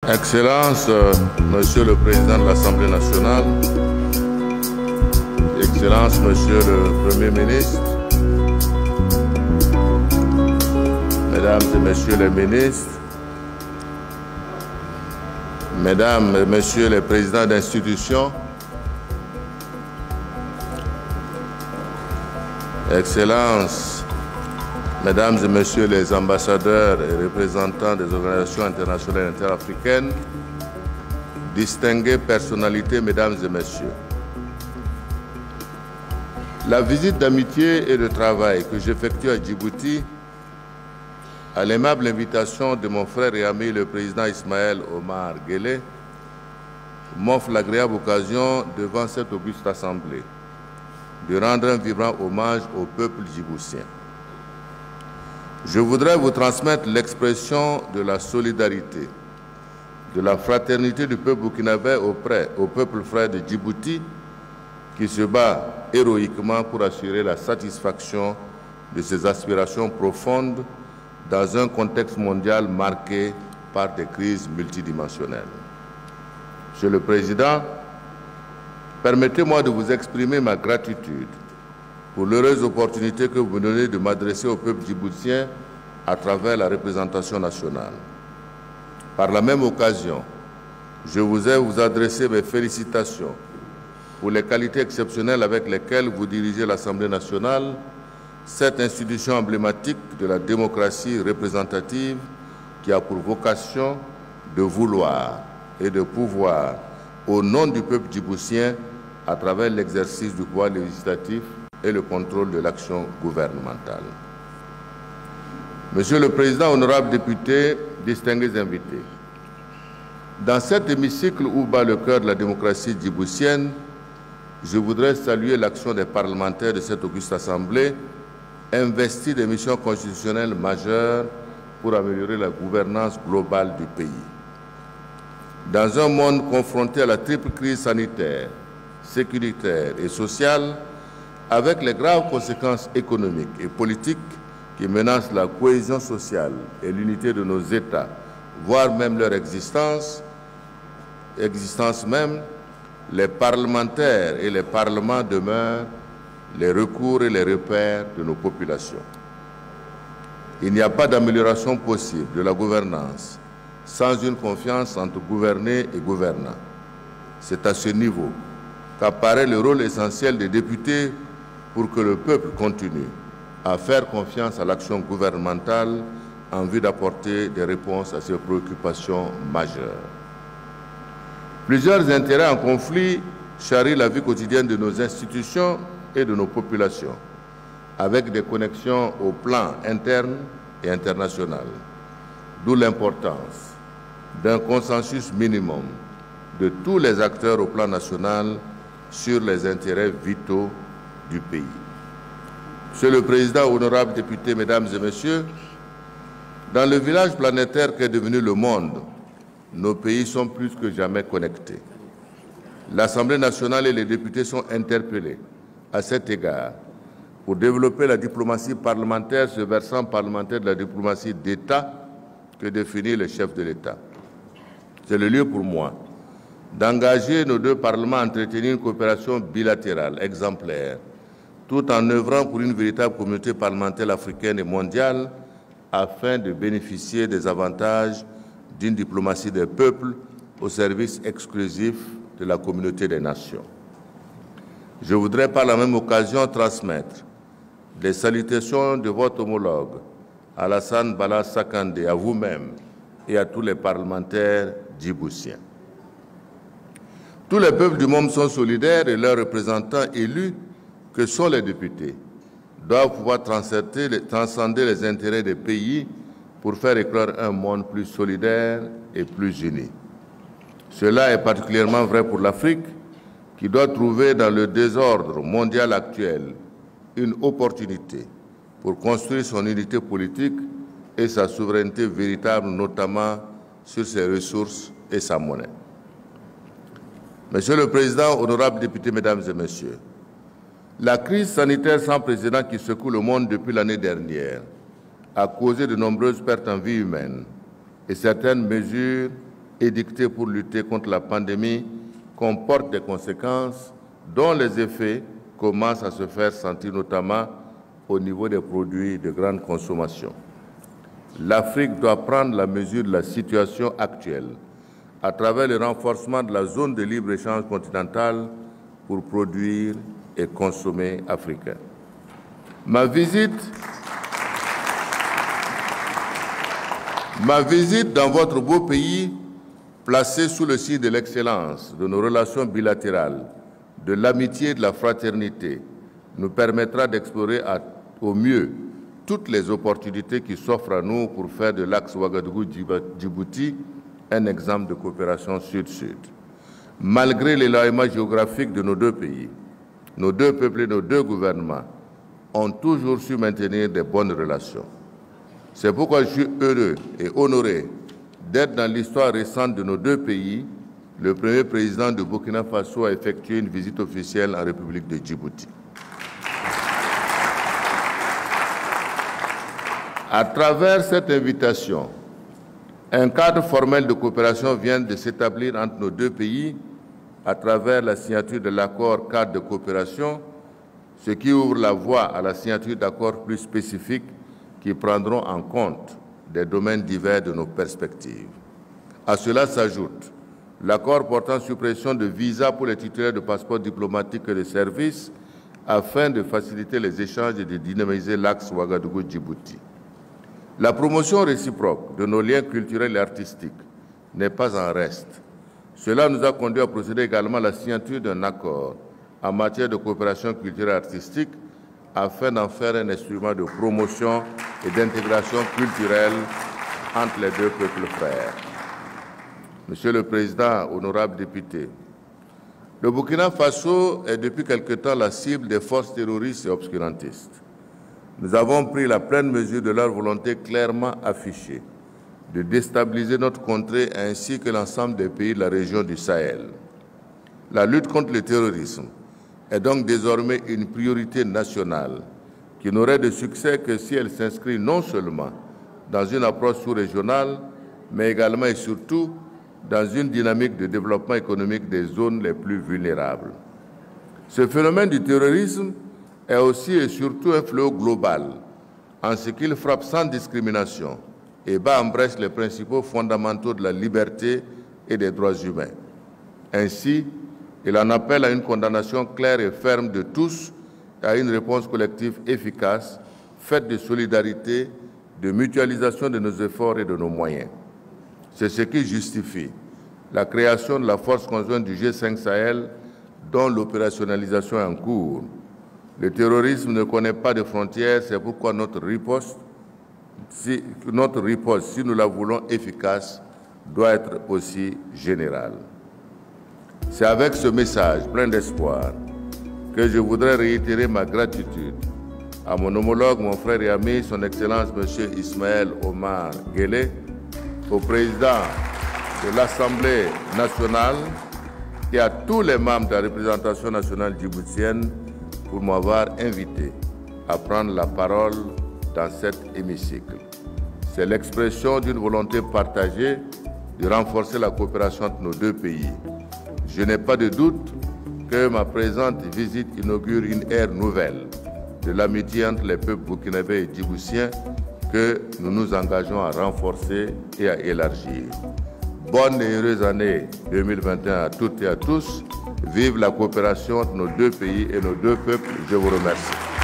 Excellences, Monsieur le Président de l'Assemblée nationale, Excellences, Monsieur le Premier ministre, Mesdames et Messieurs les ministres, Mesdames et Messieurs les présidents d'institutions, Excellences, Mesdames et Messieurs les ambassadeurs et représentants des organisations internationales et interafricaines, distinguées personnalités, Mesdames et Messieurs, la visite d'amitié et de travail que j'effectue à Djibouti, à l'aimable invitation de mon frère et ami le président Ismaël Omar Guelleh, m'offre l'agréable occasion devant cette auguste assemblée de rendre un vibrant hommage au peuple djiboutien. Je voudrais vous transmettre l'expression de la solidarité, de la fraternité du peuple burkinabé au peuple frère de Djibouti qui se bat héroïquement pour assurer la satisfaction de ses aspirations profondes dans un contexte mondial marqué par des crises multidimensionnelles. Monsieur le Président, permettez-moi de vous exprimer ma gratitude pour l'heureuse opportunité que vous me donnez de m'adresser au peuple djiboutien à travers la représentation nationale. Par la même occasion, je voudrais vous adresser mes félicitations pour les qualités exceptionnelles avec lesquelles vous dirigez l'Assemblée nationale, cette institution emblématique de la démocratie représentative qui a pour vocation de vouloir et de pouvoir, au nom du peuple djiboutien, à travers l'exercice du pouvoir législatif et le contrôle de l'action gouvernementale. Monsieur le Président, honorables députés, distingués invités, dans cet hémicycle où bat le cœur de la démocratie djiboutienne, je voudrais saluer l'action des parlementaires de cette auguste assemblée, investis de missions constitutionnelles majeures pour améliorer la gouvernance globale du pays. Dans un monde confronté à la triple crise sanitaire, sécuritaire et sociale, avec les graves conséquences économiques et politiques qui menacent la cohésion sociale et l'unité de nos États, voire même leur existence même, les parlementaires et les parlements demeurent les recours et les repères de nos populations. Il n'y a pas d'amélioration possible de la gouvernance sans une confiance entre gouvernés et gouvernants. C'est à ce niveau qu'apparaît le rôle essentiel des députés pour que le peuple continue à faire confiance à l'action gouvernementale en vue d'apporter des réponses à ses préoccupations majeures. Plusieurs intérêts en conflit charrient la vie quotidienne de nos institutions et de nos populations, avec des connexions au plan interne et international, d'où l'importance d'un consensus minimum de tous les acteurs au plan national sur les intérêts vitaux du pays. Monsieur le Président, honorables députés, Mesdames et Messieurs, dans le village planétaire qu'est devenu le monde, nos pays sont plus que jamais connectés. L'Assemblée nationale et les députés sont interpellés à cet égard pour développer la diplomatie parlementaire, ce versant parlementaire de la diplomatie d'État que définit le chef de l'État. C'est le lieu pour moi d'engager nos deux parlements à entretenir une coopération bilatérale exemplaire, tout en œuvrant pour une véritable communauté parlementaire africaine et mondiale afin de bénéficier des avantages d'une diplomatie des peuples au service exclusif de la communauté des nations. Je voudrais par la même occasion transmettre les salutations de votre homologue, Alassane Bala Sakandé, à vous-même et à tous les parlementaires djiboutiens. Tous les peuples du monde sont solidaires et leurs représentants élus, que sont les députés, doivent pouvoir transcender les intérêts des pays pour faire éclore un monde plus solidaire et plus uni. Cela est particulièrement vrai pour l'Afrique, qui doit trouver dans le désordre mondial actuel une opportunité pour construire son unité politique et sa souveraineté véritable, notamment sur ses ressources et sa monnaie. Monsieur le Président, honorables députés, Mesdames et Messieurs, la crise sanitaire sans précédent qui secoue le monde depuis l'année dernière a causé de nombreuses pertes en vie humaine et certaines mesures édictées pour lutter contre la pandémie comportent des conséquences dont les effets commencent à se faire sentir notamment au niveau des produits de grande consommation. L'Afrique doit prendre la mesure de la situation actuelle à travers le renforcement de la zone de libre-échange continentale pour produire et consommer africain. Ma visite dans votre beau pays, placée sous le signe de l'excellence de nos relations bilatérales, de l'amitié et de la fraternité, nous permettra d'explorer au mieux toutes les opportunités qui s'offrent à nous pour faire de l'axe Ouagadougou-Djibouti un exemple de coopération sud-sud. Malgré l'éloignement géographique de nos deux pays, nos deux peuples et nos deux gouvernements ont toujours su maintenir de bonnes relations. C'est pourquoi je suis heureux et honoré d'être dans l'histoire récente de nos deux pays. Le premier président de Burkina Faso a effectué une visite officielle en République de Djibouti. À travers cette invitation, un cadre formel de coopération vient de s'établir entre nos deux pays à travers la signature de l'accord cadre de coopération, ce qui ouvre la voie à la signature d'accords plus spécifiques qui prendront en compte des domaines divers de nos perspectives. À cela s'ajoute l'accord portant suppression de visas pour les titulaires de passeports diplomatiques et de services afin de faciliter les échanges et de dynamiser l'axe Ouagadougou-Djibouti. La promotion réciproque de nos liens culturels et artistiques n'est pas en reste. Cela nous a conduit à procéder également à la signature d'un accord en matière de coopération culturelle et artistique afin d'en faire un instrument de promotion et d'intégration culturelle entre les deux peuples frères. Monsieur le Président, honorables députés, le Burkina Faso est depuis quelque temps la cible des forces terroristes et obscurantistes. Nous avons pris la pleine mesure de leur volonté clairement affichée de déstabiliser notre contrée ainsi que l'ensemble des pays de la région du Sahel. La lutte contre le terrorisme est donc désormais une priorité nationale qui n'aurait de succès que si elle s'inscrit non seulement dans une approche sous-régionale, mais également et surtout dans une dynamique de développement économique des zones les plus vulnérables. Ce phénomène du terrorisme est aussi et surtout un fléau global, en ce qu'il frappe sans discrimination et bat en brèche les principaux fondamentaux de la liberté et des droits humains. Ainsi, il en appelle à une condamnation claire et ferme de tous et à une réponse collective efficace, faite de solidarité, de mutualisation de nos efforts et de nos moyens. C'est ce qui justifie la création de la force conjointe du G5 Sahel, dont l'opérationnalisation est en cours. Le terrorisme ne connaît pas de frontières, c'est pourquoi notre riposte, si nous la voulons efficace, doit être aussi générale. C'est avec ce message plein d'espoir que je voudrais réitérer ma gratitude à mon homologue, mon frère et ami, son Excellence M. Ismaël Omar Guelleh, au président de l'Assemblée nationale et à tous les membres de la représentation nationale djiboutienne pour m'avoir invité à prendre la parole dans cet hémicycle. C'est l'expression d'une volonté partagée de renforcer la coopération entre nos deux pays. Je n'ai pas de doute que ma présente visite inaugure une ère nouvelle de l'amitié entre les peuples burkinabés et djiboutiens que nous nous engageons à renforcer et à élargir. Bonne et heureuse année 2021 à toutes et à tous. Vive la coopération entre nos deux pays et nos deux peuples. Je vous remercie.